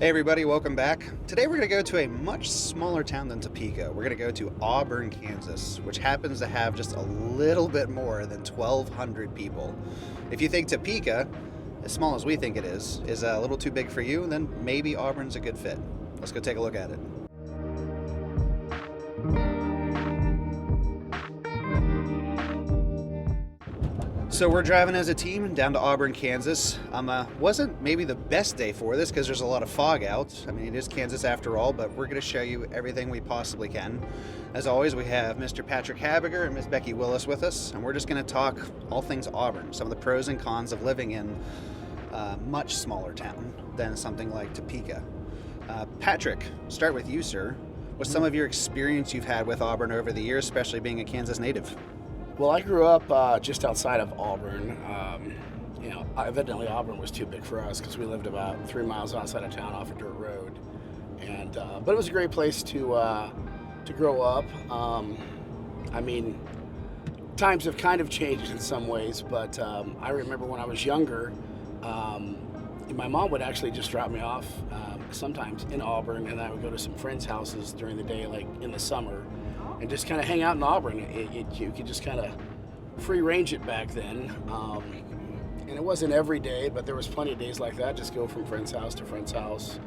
Hey everybody, welcome back. Today we're going to go to a much smaller town than Topeka. We're going to go to Auburn, Kansas, which happens to have just a little bit more than 1,200 people. If you think Topeka, as small as we think it is a little too big for you, then maybe Auburn's a good fit. Let's go take a look at it. So we're driving as a team down to Auburn, Kansas. Wasn't maybe the best day for this because there's a lot of fog out. I mean, it is Kansas after all, but we're going to show you everything we possibly can. As always, we have Mr. Patrick Habiger and Miss Becky Willis with us, and we're just going to talk all things Auburn, some of the pros and cons of living in a much smaller town than something like Topeka. Patrick, start with you, sir. What's some of your experience you've had with Auburn over the years, especially being a Kansas native? Well, I grew up just outside of Auburn. Evidently Auburn was too big for us because we lived about 3 miles outside of town off a dirt road. But it was a great place to grow up. Times have kind of changed in some ways, but I remember when I was younger, my mom would actually just drop me off sometimes in Auburn, and I would go to some friends' houses during the day, like in the summer, and just kind of hang out in Auburn. You could just kind of free range it back then. And it wasn't every day, but there was plenty of days like that. Just go from friend's house to friend's house.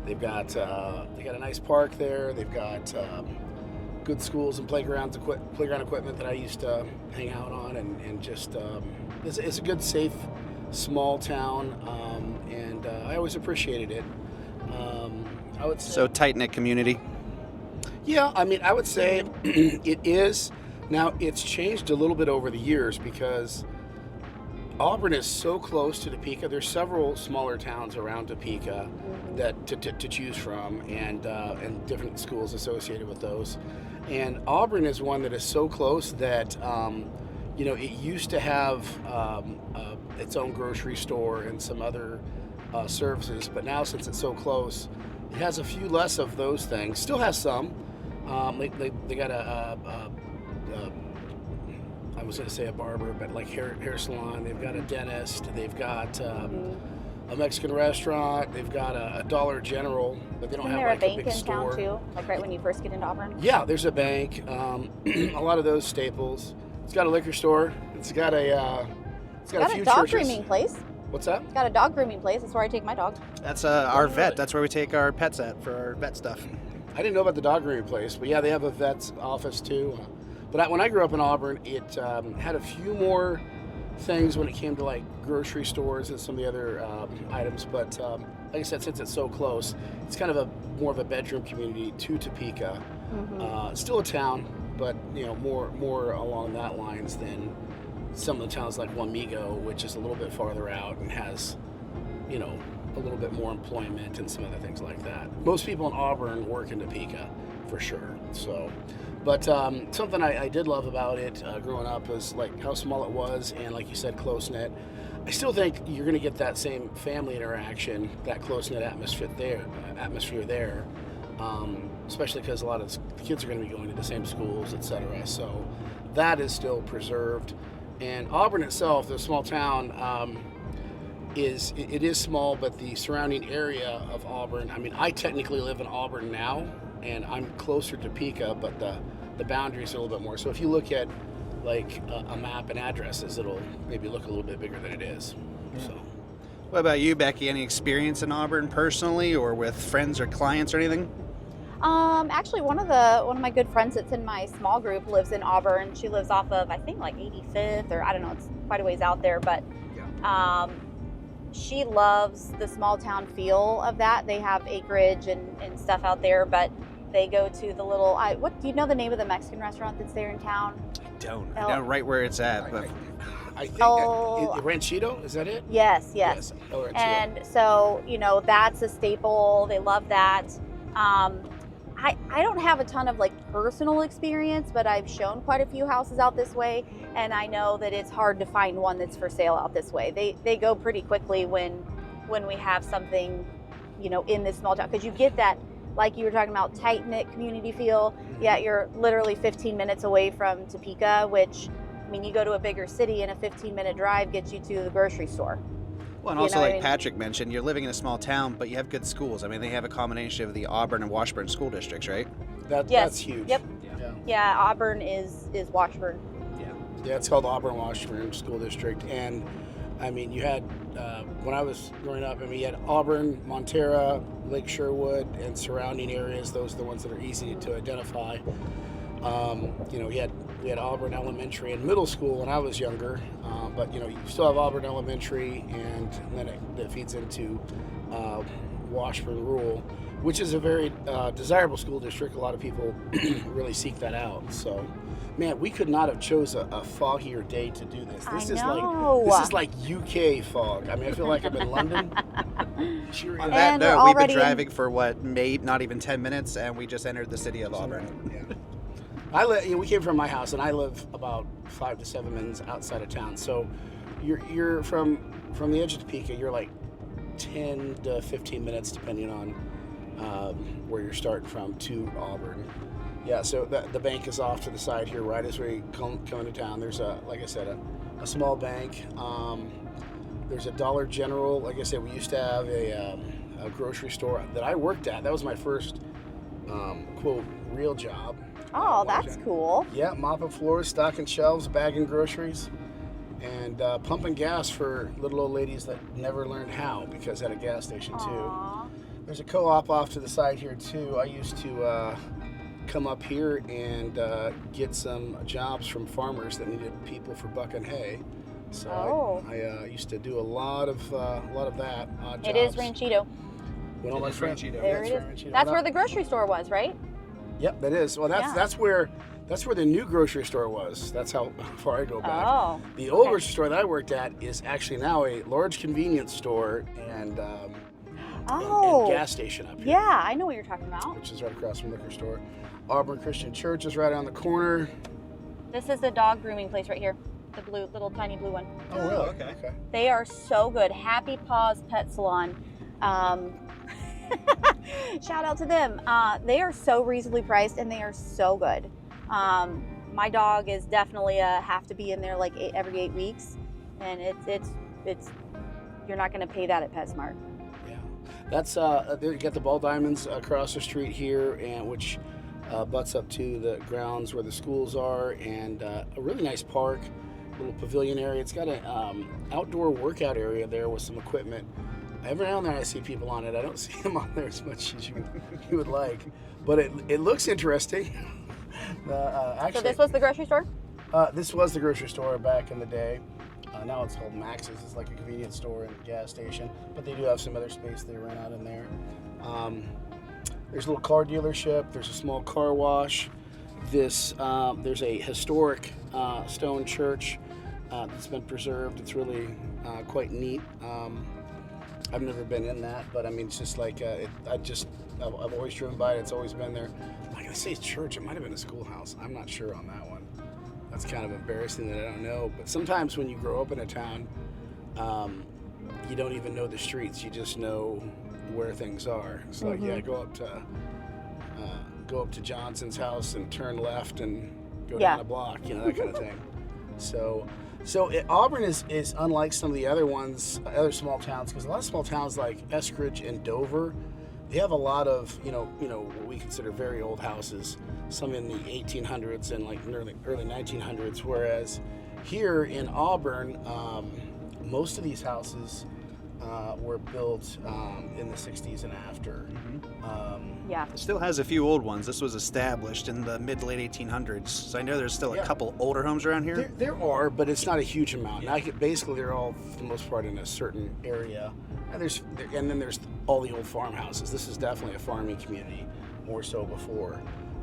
They got a nice park there. They've got good schools and playground equipment that I used to hang out on, and just it's a good, safe, small town, and I always appreciated it. I would say, So tight-knit community. yeah, I would say it is. Now, it's changed a little bit over the years because Auburn is so close to Topeka. There's several smaller towns around Topeka that to choose from, and different schools associated with those. And Auburn is one that is so close that it used to have its own grocery store and some other services, but now since it's so close, it has a few less of those things. Still has some. They got I was going to say a barber, but like hair salon. They've got a dentist. They've got a Mexican restaurant. They've got a Dollar General, but they don't have like a big store. Isn't there a bank in town too? Like right when you first get into Auburn? Yeah, there's a bank. A lot of those staples. It's got a liquor store. It's got a few dog churches. grooming place. What's that? It's got a dog grooming place. That's where I take my dog. That's our really? vet. That's where we take our pets at for our vet stuff. I didn't know about the dog grooming place, but yeah, they have a vet's office too. But when I grew up in Auburn, it had a few more things when it came to like grocery stores and some of the other items. But like I said, since it's so close, it's kind of more of a bedroom community to Topeka. It's still a town, but more along that lines than some of the towns like Wamego, which is a little bit farther out and has a little bit more employment and some other things like that. Most people in Auburn work in Topeka for sure. So, but something I did love about it growing up was like how small it was, and like you said, close knit. I still think you're going to get that same family interaction, that close knit atmosphere there, especially because a lot of the kids are going to be going to the same schools, etc. So that is still preserved. And Auburn itself, the small town, is small, but the surrounding area of Auburn. I technically live in Auburn now, and I'm closer to Topeka, but the boundaries are a little bit more. So if you look at like a map and addresses, it'll maybe look a little bit bigger than it is. Yeah. So. What about you, Becky? Any experience in Auburn personally, or with friends or clients or anything? Actually, one of my good friends that's in my small group lives in Auburn. She lives off of, I think, like 85th, or I don't know, it's quite a ways out there, but she loves the small town feel of that. They have acreage and stuff out there, but they go to the little, what do you know the name of the Mexican restaurant that's there in town? I don't. I know right where it's at, but I think Ranchito, is that it? Yes. Oh, Ranchito. And so, that's a staple. They love that. I don't have a ton of like personal experience, but I've shown quite a few houses out this way, and I know that it's hard to find one that's for sale out this way. They go pretty quickly when we have something, in this small town, because you get that, like you were talking about, tight-knit community feel. Yeah, you're literally 15 minutes away from Topeka, which, you go to a bigger city and a 15-minute drive gets you to the grocery store. Well, and You also, know what I like mean? Patrick mentioned, you're living in a small town, but you have good schools. I mean, they have a combination of the Auburn and Washburn school districts, right? Yes. That's huge. Yep. Yeah. Yeah, Auburn is Washburn. Yeah, it's called Auburn Washburn School District, and I mean, you had when I was growing up. I mean, you had Auburn, Montera, Lake Sherwood, and surrounding areas. Those are the ones that are easy to identify. You know, we had Auburn Elementary and middle school when I was younger, but you know, you still have Auburn Elementary, and then it feeds into Washburn Rural, which is a very desirable school district. A lot of people really seek that out. So, man, we could not have chose a foggier day to do this. This is like UK fog. I mean, I feel like I'm in London. On that And we're note, we've been already in- driving for what, not even 10 minutes, and we just entered the city of Auburn. Yeah. We came from my house, and I live about 5 to 7 minutes outside of town. So, you're from the edge of Topeka. You're like 10 to 15 minutes, depending on where you're starting from, to Auburn. Yeah, so the bank is off to the side here, right as we come into town. There's like I said, a small bank. There's a Dollar General. Like I said, we used to have a grocery store that I worked at. That was my first quote real job. Oh, that's cool. Yeah, mopping floors, stocking shelves, bagging groceries, and pumping gas for little old ladies that never learned how, because at a gas station too. Aw. There's a co-op off to the side here too. I used to come up here and get some jobs from farmers that needed people for bucking hay. So I used to do a lot of that. Odd It is jobs. Ranchito. When all my is friends, Ranchito. There it is. Ranchito. That's When where I- the grocery store was, right? Yep, that is. Well, that's where the new grocery store was. That's how far I go back. Oh. The old okay. grocery store that I worked at is actually now a large convenience store and gas station up here. Yeah, I know what you're talking about. Which is right across from the liquor store. Auburn Christian Church is right on the corner. This is the dog grooming place right here. The little tiny blue one. Oh, really? Okay. They are so good. Happy Paws Pet Salon. Shout out to them. They are so reasonably priced and they are so good. My dog is definitely have to be in there like every 8 weeks, and it's you're not going to pay that at PetSmart. Yeah, that's you got the Ball Diamonds across the street here, and which butts up to the grounds where the schools are, and a really nice park, little pavilion area. It's got an outdoor workout area there with some equipment. Every now and then I see people on it. I don't see them on there as much as you would like, but it looks interesting. Actually, So this was the grocery store? this was the grocery store back in the day. Now it's called Max's. It's like a convenience store and gas station, but they do have some other space they rent out in there. There's a little car dealership. There's a small car wash. There's a historic stone church that's been preserved. It's really quite neat. I've never been in that, but I mean, it's just like I've always driven by it. It's always been there. I'm not gonna say church. It might have been a schoolhouse. I'm not sure on that one. That's kind of embarrassing that I don't know. But sometimes when you grow up in a town, you don't even know the streets. You just know where things are. It's like, yeah, go up to Johnson's house and turn left and go down a block. You know, that kind of thing. So Auburn is unlike some of the other ones, other small towns, because a lot of small towns like Eskridge and Dover, they have a lot of you know what we consider very old houses, some in the 1800s and like early 1900s. Whereas here in Auburn, most of these houses were built in the 60s and after. Yeah. It still has a few old ones. This was established in the mid to late 1800s, so I know there's still a couple older homes around here. There are, but it's not a huge amount. And basically, they're all, for the most part, in a certain area. And then there's all the old farmhouses. This is definitely a farming community, more so before.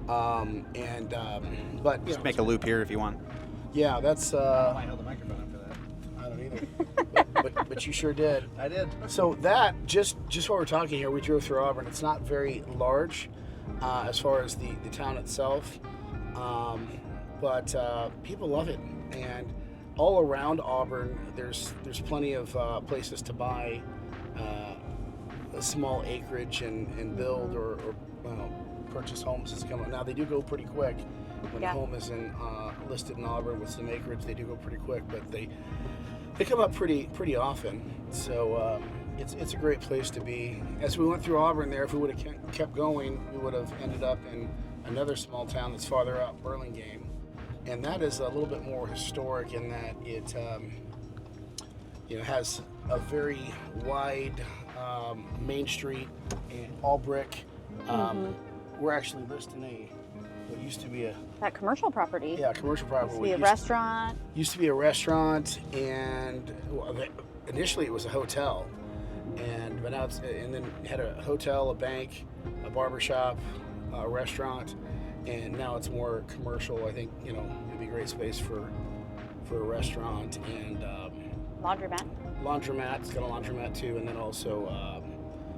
But Just make a loop here if you want. Yeah, that's. I held the microphone up for that. I don't either. but you sure did. I did. So that just while we're talking here, we drove through Auburn. It's not very large as far as the town itself, but people love it. And all around Auburn, there's plenty of places to buy a small acreage and build or purchase homes as come up. Now they do go pretty quick. When a home is listed in Auburn with some acreage, they do go pretty quick. But They come up pretty often, so it's a great place to be. As we went through Auburn there, if we would have kept going, we would have ended up in another small town that's farther out, Burlingame, and that is a little bit more historic in that it has a very wide main street and all brick. We're actually listing what used to be that commercial property. Yeah, commercial property. Used to be a restaurant. Used to be a restaurant, and initially it was a hotel, but now and then it had a hotel, a bank, a barbershop, a restaurant, and now it's more commercial. I think it'd be a great space for a restaurant and laundromat. Laundromat. It's got a laundromat too, and then also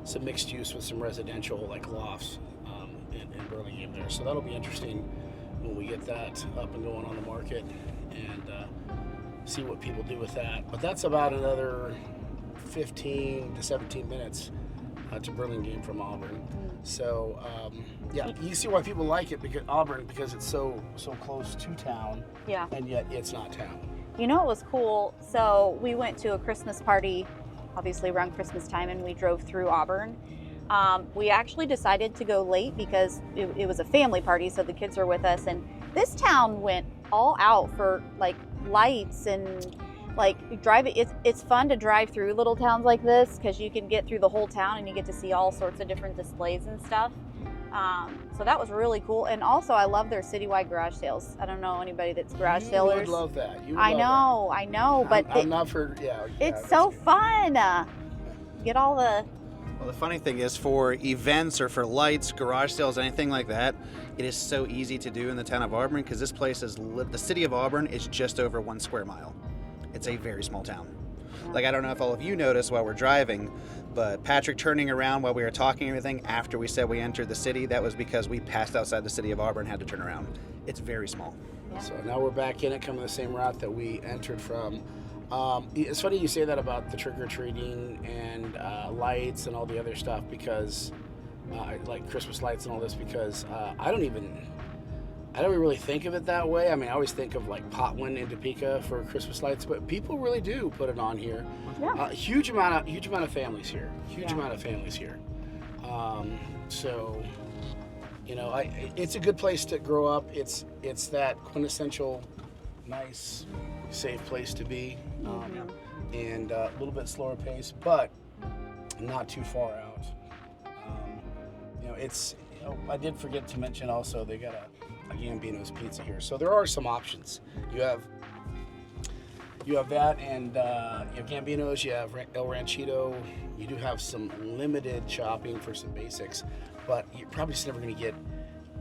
some mixed use with some residential like lofts in Burlingame there. So that'll be interesting when we get that up and going on the market and see what people do with that. But that's about another 15 to 17 minutes to Burlingame from Auburn. So you see why people like it because it's so close to town. Yeah. And yet it's not town. You know, it was cool. So we went to a Christmas party, obviously around Christmas time, and we drove through Auburn. We actually decided to go late because it was a family party, so the kids were with us. And this town went all out for like lights and like driving. It's fun to drive through little towns like this because you can get through the whole town and you get to see all sorts of different displays and stuff. So that was really cool. And also, I love their citywide garage sales. I don't know anybody that's garage sellers. You would love that. I know, but I'm not for it's so fun. Get all the. Well, the funny thing is, for events or for lights, garage sales, anything like that, it is so easy to do in the town of Auburn because this place the city of Auburn is just over 1 square mile. It's a very small town. Like, I don't know if all of you noticed while we're driving, but Patrick turning around while we were talking and everything after we said we entered the city, that was because we passed outside the city of Auburn and had to turn around. It's very small. Yeah. So now we're back in it, coming the same route that we entered from. It's funny you say that about the trick-or-treating and lights and all the other stuff because, like Christmas lights and all this, because I don't even really think of it that way. I mean, I always think of like Potwin in Topeka for Christmas lights, but people really do put it on here. Yeah. Huge amount of families here. Huge amount of families here. So, it's a good place to grow up. It's that quintessential, nice, safe place to be, and a little bit slower pace, but not too far out. I did forget to mention also they got a Gambino's pizza here, so there are some options. You have that, and you have Gambino's, you have El Ranchito. You do have some limited shopping for some basics, but you're probably just never going to get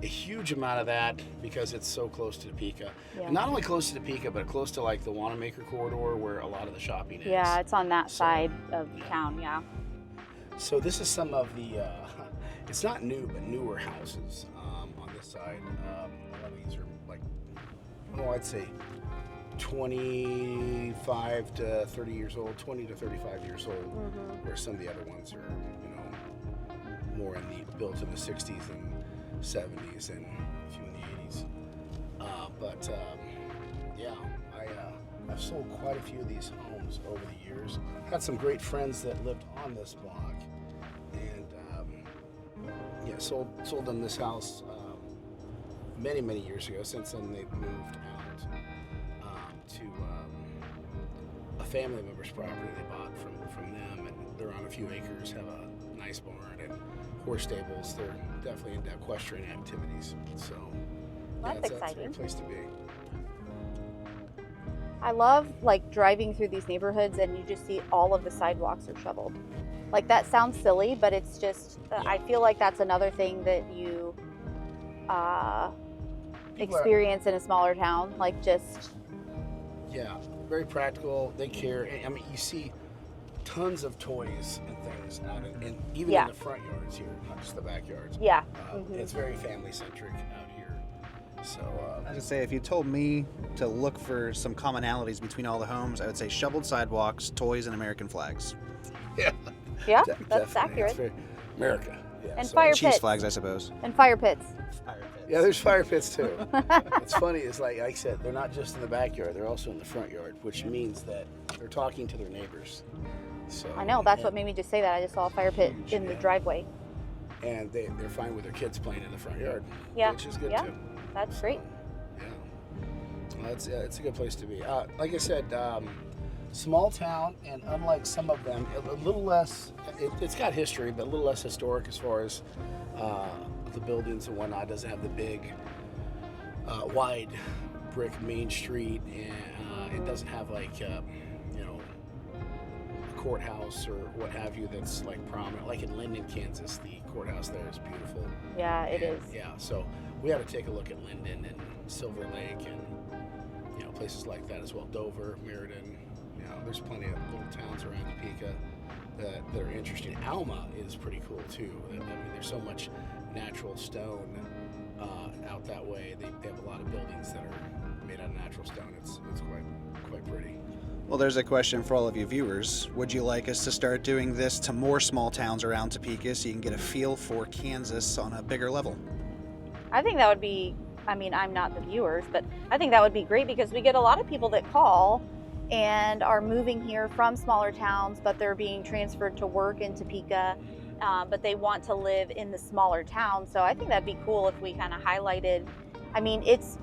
a huge amount of that because it's so close to Topeka. Yeah. And not only close to Topeka, but close to like the Wanamaker corridor where a lot of the shopping is. Yeah, it's on that side of town, yeah. So this is some of the, it's not new, but newer houses on this side. A lot of these are like, I'd say 25 to 30 years old, 20 to 35 years old, where some of the other ones are, more built in the 60s and 70s and a few in the 80s. I've sold quite a few of these homes over the years. Had some great friends that lived on this block, and sold them this house many years ago. Since then, they've moved out to a family member's property they bought from them, and they're on a few acres, have a nice barn and horse stables. They're definitely into equestrian activities. So That's it's a exciting. great place to be. I love like driving through these neighborhoods and you just see all of the sidewalks are shoveled. Like that sounds silly, but it's just, I feel like that's another thing that you experience in a smaller town. Like just. Yeah, very practical. They care. I mean, you see tons of toys and things out in even in the front yards here, not just the backyards. Yeah. It's very family centric out here. So I would say if you told me to look for some commonalities between all the homes, I would say shoveled sidewalks, toys, and American flags. yeah, Yeah, that's definitely. accurate. It's very America. Yeah, And so- fire Cheese pits. flags, I suppose. And fire pits. Yeah, there's fire pits too. It's funny. It's like I said, they're not just in the backyard; they're also in the front yard, which means that they're talking to their neighbors. So I know, that's what made me just say that. I just saw a fire pit Huge, in the yeah. driveway. And they're fine with their kids playing in the front yard, Yeah. which is good Yeah. too. That's great. Yeah, well, it's a good place to be. Like I said, small town, and unlike some of them, a little less. It's got history, but a little less historic as far as the buildings and whatnot. It doesn't have the big, wide brick main street, and it doesn't have like a courthouse or what have you that's like prominent. Like in Linden, Kansas, the courthouse there is beautiful. Yeah, it is. Yeah, so we had to take a look at Linden and Silver Lake and places like that as well. Dover, Meriden. There's plenty of little towns around Topeka that are interesting. Alma is pretty cool too. I mean, there's so much natural stone out that way. They have a lot of buildings that are made out of natural stone. It's quite pretty. Well, there's a question for all of you viewers. Would you like us to start doing this to more small towns around Topeka so you can get a feel for Kansas on a bigger level? I think that would be, I'm not the viewers, but I think that would be great because we get a lot of people that call and are moving here from smaller towns, but they're being transferred to work in Topeka, but they want to live in the smaller town. So I think that'd be cool if we kind of highlighted, it's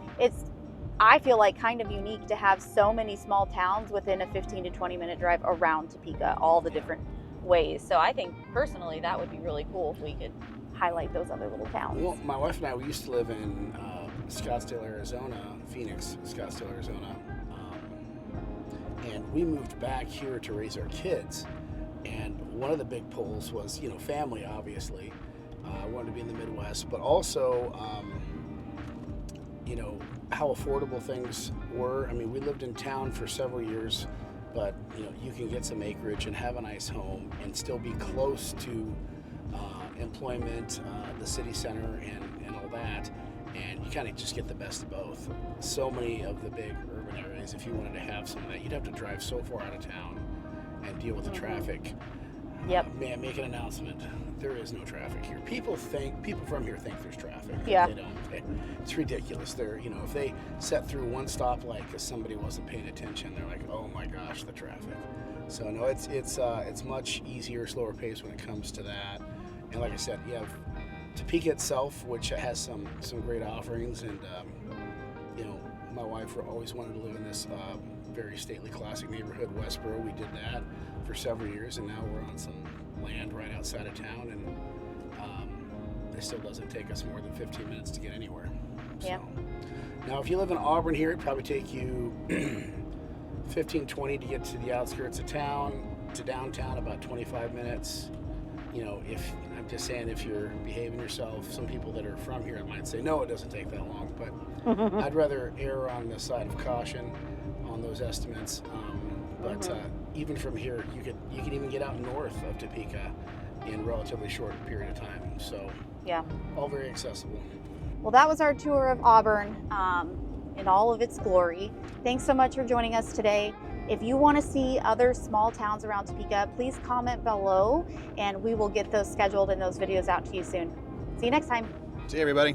I feel like kind of unique to have so many small towns within a 15 to 20 minute drive around Topeka, all the different ways. So I think personally that would be really cool if we could highlight those other little towns. Well, my wife and I, we used to live in Scottsdale, Arizona, Phoenix, Scottsdale, Arizona. And we moved back here to raise our kids. And one of the big pulls was, family, obviously. I wanted to be in the Midwest, but also, how affordable things were. We lived in town for several years, but you can get some acreage and have a nice home and still be close to employment, the city center, and all that. And you kind of just get the best of both. So many of the big urban areas, if you wanted to have some of that, you'd have to drive so far out of town and deal with the traffic. Yep. Man, make an announcement. There is no traffic here. People from here think there's traffic. Yeah. They don't. It's ridiculous. They're, if they set through one stoplight because somebody wasn't paying attention, they're like, oh my gosh, the traffic. So no, it's much easier, slower pace when it comes to that. And like I said, you have Topeka itself, which has some great offerings, and my wife always wanted to live in this very stately, classic neighborhood, Westboro. We did that for several years, and now we're on some land right outside of town, and it still doesn't take us more than 15 minutes to get anywhere. Yeah. So, now, if you live in Auburn here, it'd probably take you 15, 20 to get to the outskirts of town, to downtown, about 25 minutes. I'm just saying, if you're behaving yourself, some people that are from here might say, no, it doesn't take that long, but I'd rather err on the side of caution on those estimates. But even from here, you could even get out north of Topeka in a relatively short period of time. So Yeah. all very accessible. Well, that was our tour of Auburn in all of its glory. Thanks so much for joining us today. If you want to see other small towns around Topeka, please comment below and we will get those scheduled and those videos out to you soon. See you next time. See you, everybody.